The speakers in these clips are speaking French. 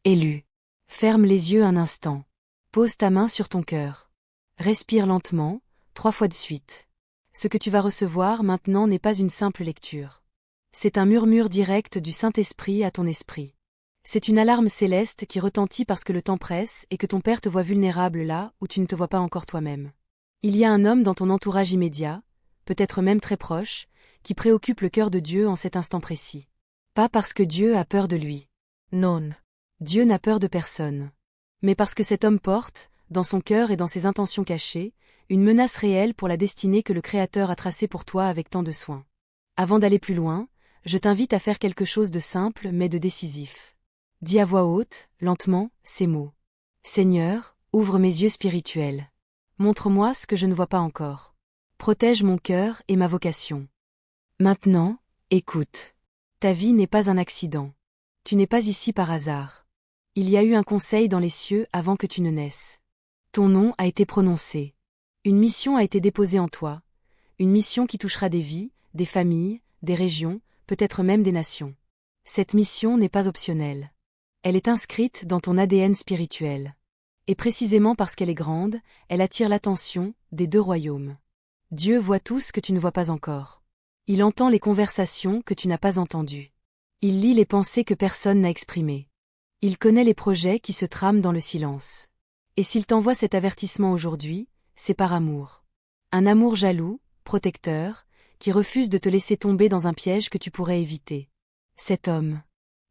Élu. Ferme les yeux un instant. Pose ta main sur ton cœur. Respire lentement, 3 fois de suite. Ce que tu vas recevoir maintenant n'est pas une simple lecture. C'est un murmure direct du Saint-Esprit à ton esprit. C'est une alarme céleste qui retentit parce que le temps presse et que ton Père te voit vulnérable là où tu ne te vois pas encore toi-même. Il y a un homme dans ton entourage immédiat, peut-être même très proche, qui préoccupe le cœur de Dieu en cet instant précis. Pas parce que Dieu a peur de lui. Non. Dieu n'a peur de personne. Mais parce que cet homme porte, dans son cœur et dans ses intentions cachées, une menace réelle pour la destinée que le Créateur a tracée pour toi avec tant de soin. Avant d'aller plus loin, je t'invite à faire quelque chose de simple mais de décisif. Dis à voix haute, lentement, ces mots. Seigneur, ouvre mes yeux spirituels. Montre-moi ce que je ne vois pas encore. Protège mon cœur et ma vocation. Maintenant, écoute. Ta vie n'est pas un accident. Tu n'es pas ici par hasard. Il y a eu un conseil dans les cieux avant que tu ne naisses. Ton nom a été prononcé. Une mission a été déposée en toi. Une mission qui touchera des vies, des familles, des régions, peut-être même des nations. Cette mission n'est pas optionnelle. Elle est inscrite dans ton ADN spirituel. Et précisément parce qu'elle est grande, elle attire l'attention des 2 royaumes. Dieu voit tout ce que tu ne vois pas encore. Il entend les conversations que tu n'as pas entendues. Il lit les pensées que personne n'a exprimées. Il connaît les projets qui se trament dans le silence. Et s'il t'envoie cet avertissement aujourd'hui, c'est par amour. Un amour jaloux, protecteur, qui refuse de te laisser tomber dans un piège que tu pourrais éviter. Cet homme.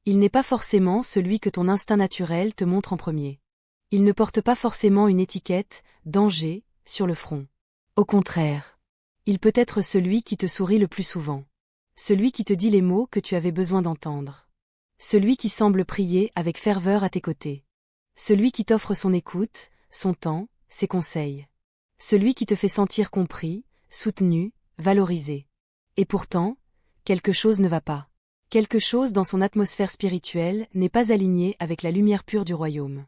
Il n'est pas forcément celui que ton instinct naturel te montre en premier. Il ne porte pas forcément une étiquette « danger » sur le front. Au contraire. Il peut être celui qui te sourit le plus souvent. Celui qui te dit les mots que tu avais besoin d'entendre. Celui qui semble prier avec ferveur à tes côtés. Celui qui t'offre son écoute, son temps, ses conseils. Celui qui te fait sentir compris, soutenu, valorisé. Et pourtant, quelque chose ne va pas. Quelque chose dans son atmosphère spirituelle n'est pas aligné avec la lumière pure du royaume.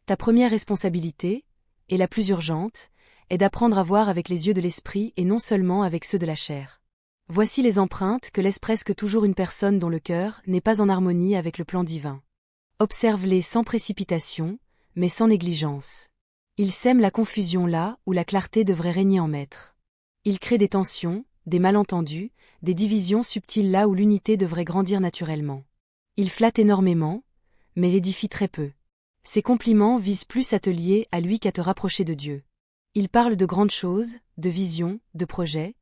Ta première responsabilité, et la plus urgente, est d'apprendre à voir avec les yeux de l'esprit et non seulement avec ceux de la chair. Voici les empreintes que laisse presque toujours une personne dont le cœur n'est pas en harmonie avec le plan divin. Observe-les sans précipitation, mais sans négligence. Ils sèment la confusion là où la clarté devrait régner en maître. Ils créent des tensions, des malentendus, des divisions subtiles là où l'unité devrait grandir naturellement. Ils flattent énormément, mais édifient très peu. Ces compliments visent plus à te lier à lui qu'à te rapprocher de Dieu. Ils parlent de grandes choses, de visions, de projets,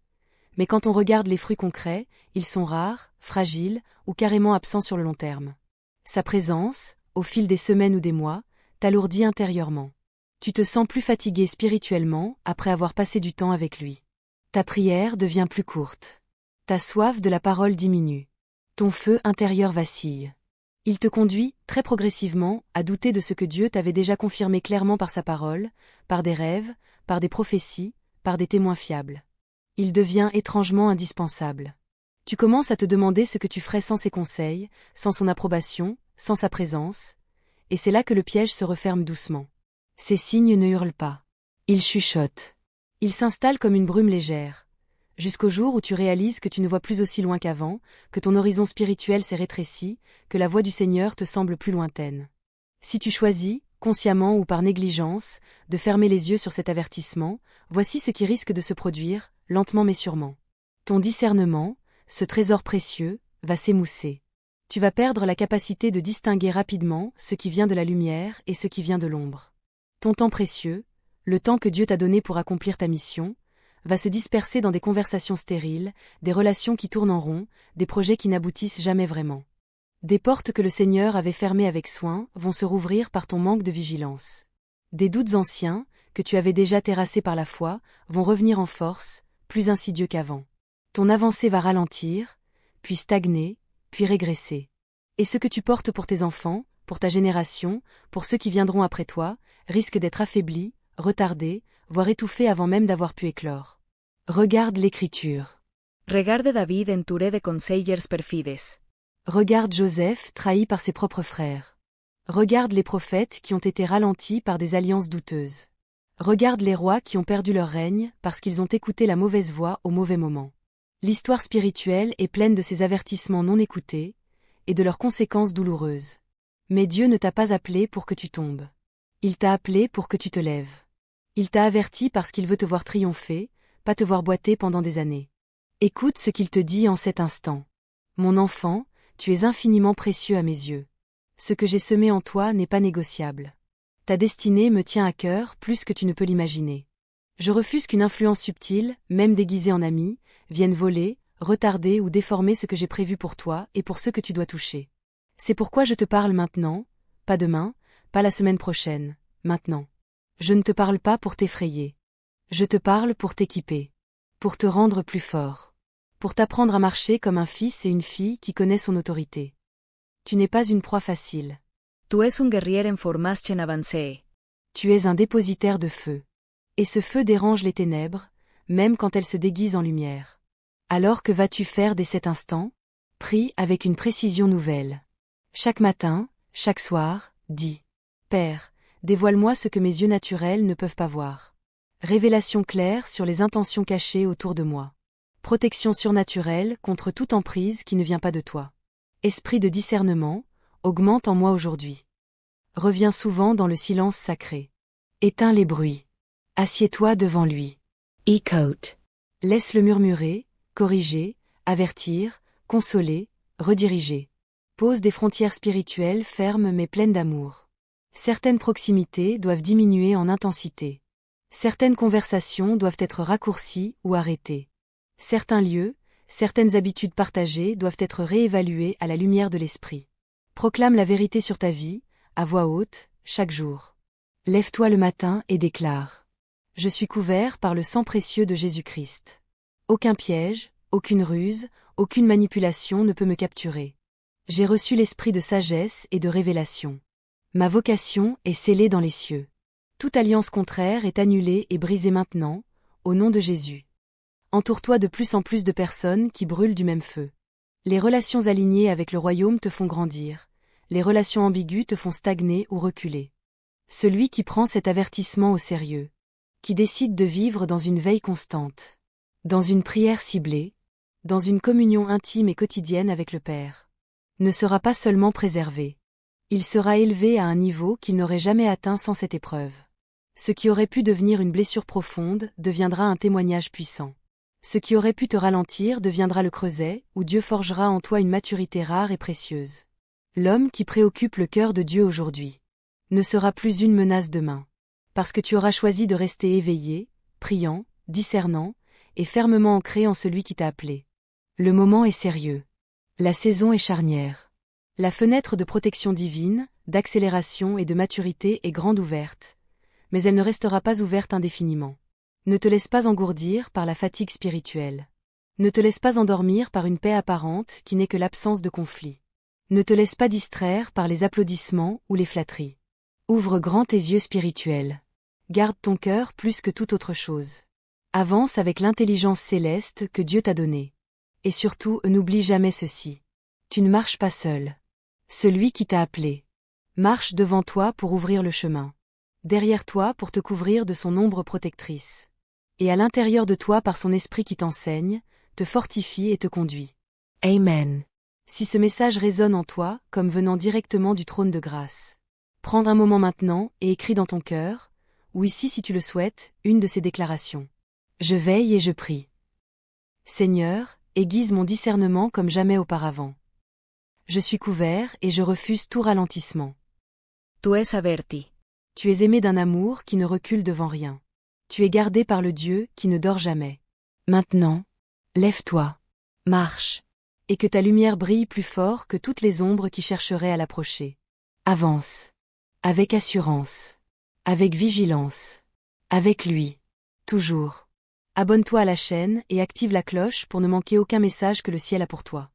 mais quand on regarde les fruits concrets, ils sont rares, fragiles ou carrément absents sur le long terme. Sa présence, au fil des semaines ou des mois, t'alourdit intérieurement. Tu te sens plus fatigué spirituellement après avoir passé du temps avec lui. Ta prière devient plus courte. Ta soif de la parole diminue. Ton feu intérieur vacille. Il te conduit, très progressivement, à douter de ce que Dieu t'avait déjà confirmé clairement par sa parole, par des rêves, par des prophéties, par des témoins fiables. Il devient étrangement indispensable. Tu commences à te demander ce que tu ferais sans ses conseils, sans son approbation, sans sa présence, et c'est là que le piège se referme doucement. Ces signes ne hurlent pas. Ils chuchotent. Ils s'installent comme une brume légère, jusqu'au jour où tu réalises que tu ne vois plus aussi loin qu'avant, que ton horizon spirituel s'est rétréci, que la voix du Seigneur te semble plus lointaine. Si tu choisis, consciemment ou par négligence, de fermer les yeux sur cet avertissement, voici ce qui risque de se produire, lentement mais sûrement. Ton discernement, ce trésor précieux, va s'émousser. Tu vas perdre la capacité de distinguer rapidement ce qui vient de la lumière et ce qui vient de l'ombre. Ton temps précieux, le temps que Dieu t'a donné pour accomplir ta mission, va se disperser dans des conversations stériles, des relations qui tournent en rond, des projets qui n'aboutissent jamais vraiment. Des portes que le Seigneur avait fermées avec soin vont se rouvrir par ton manque de vigilance. Des doutes anciens, que tu avais déjà terrassés par la foi, vont revenir en force, plus insidieux qu'avant. Ton avancée va ralentir, puis stagner, puis régresser. Et ce que tu portes pour tes enfants, pour ta génération, pour ceux qui viendront après toi, risque d'être affaibli, retardé, voire étouffé avant même d'avoir pu éclore. Regarde l'Écriture. Regarde David entouré de consellers perfides. Regarde Joseph trahi par ses propres frères. Regarde les prophètes qui ont été ralentis par des alliances douteuses. Regarde les rois qui ont perdu leur règne parce qu'ils ont écouté la mauvaise voix au mauvais moment. L'histoire spirituelle est pleine de ces avertissements non écoutés et de leurs conséquences douloureuses. Mais Dieu ne t'a pas appelé pour que tu tombes. Il t'a appelé pour que tu te lèves. Il t'a averti parce qu'il veut te voir triompher, pas te voir boiter pendant des années. Écoute ce qu'il te dit en cet instant. Mon enfant, tu es infiniment précieux à mes yeux. Ce que j'ai semé en toi n'est pas négociable. Ta destinée me tient à cœur plus que tu ne peux l'imaginer. Je refuse qu'une influence subtile, même déguisée en ami, vienne voler, retarder ou déformer ce que j'ai prévu pour toi et pour ceux que tu dois toucher. C'est pourquoi je te parle maintenant, pas demain, pas la semaine prochaine, maintenant. Je ne te parle pas pour t'effrayer. Je te parle pour t'équiper. Pour te rendre plus fort. Pour t'apprendre à marcher comme un fils et une fille qui connaît son autorité. Tu n'es pas une proie facile. Tú es un guerrier en formarse en avancée. Tu es un dépositaire de feu. Et ce feu dérange les ténèbres, même quand elles se déguisent en lumière. Alors que vas-tu faire dès cet instant? Prie avec une précision nouvelle. Chaque matin, chaque soir, dis. Père, dévoile-moi ce que mes yeux naturels ne peuvent pas voir. Révélation claire sur les intentions cachées autour de moi. Protection surnaturelle contre toute emprise qui ne vient pas de toi. Esprit de discernement, augmente en moi aujourd'hui. Reviens souvent dans le silence sacré. Éteins les bruits. Assieds-toi devant lui. Écoute. Laisse-le murmurer, corriger, avertir, consoler, rediriger. Pose des frontières spirituelles fermes mais pleines d'amour. Certaines proximités doivent diminuer en intensité. Certaines conversations doivent être raccourcies ou arrêtées. Certains lieux, certaines habitudes partagées doivent être réévaluées à la lumière de l'esprit. Proclame la vérité sur ta vie, à voix haute, chaque jour. Lève-toi le matin et déclare. Je suis couvert par le sang précieux de Jésus-Christ. Aucun piège, aucune ruse, aucune manipulation ne peut me capturer. J'ai reçu l'esprit de sagesse et de révélation. Ma vocation est scellée dans les cieux. Toute alliance contraire est annulée et brisée maintenant, au nom de Jésus. Entoure-toi de plus en plus de personnes qui brûlent du même feu. Les relations alignées avec le royaume te font grandir. Les relations ambiguës te font stagner ou reculer. Celui qui prend cet avertissement au sérieux, qui décide de vivre dans une veille constante, dans une prière ciblée, dans une communion intime et quotidienne avec le Père, ne sera pas seulement préservé. Il sera élevé à un niveau qu'il n'aurait jamais atteint sans cette épreuve. Ce qui aurait pu devenir une blessure profonde deviendra un témoignage puissant. Ce qui aurait pu te ralentir deviendra le creuset, où Dieu forgera en toi une maturité rare et précieuse. L'homme qui préoccupe le cœur de Dieu aujourd'hui ne sera plus une menace demain. Parce que tu auras choisi de rester éveillé, priant, discernant, et fermement ancré en celui qui t'a appelé. Le moment est sérieux. La saison est charnière. La fenêtre de protection divine, d'accélération et de maturité est grande ouverte. Mais elle ne restera pas ouverte indéfiniment. Ne te laisse pas engourdir par la fatigue spirituelle. Ne te laisse pas endormir par une paix apparente qui n'est que l'absence de conflit. Ne te laisse pas distraire par les applaudissements ou les flatteries. Ouvre grand tes yeux spirituels. Garde ton cœur plus que toute autre chose. Avance avec l'intelligence céleste que Dieu t'a donnée. Et surtout, n'oublie jamais ceci. Tu ne marches pas seul. Celui qui t'a appelé marche devant toi pour ouvrir le chemin. Derrière toi pour te couvrir de son ombre protectrice. Et à l'intérieur de toi par son esprit qui t'enseigne, te fortifie et te conduit. Amen. Si ce message résonne en toi comme venant directement du trône de grâce, prends un moment maintenant et écris dans ton cœur, ou ici si tu le souhaites, une de ces déclarations. Je veille et je prie. Seigneur, aiguise mon discernement comme jamais auparavant. Je suis couvert et je refuse tout ralentissement. Tú es averti. Tu es aimé d'un amour qui ne recule devant rien. Tu es gardé par le Dieu qui ne dort jamais. Maintenant, lève-toi, marche, et que ta lumière brille plus fort que toutes les ombres qui chercheraient à l'approcher. Avance, avec assurance, avec vigilance, avec lui, toujours. Abonne-toi à la chaîne et active la cloche pour ne manquer aucun message que le ciel a pour toi.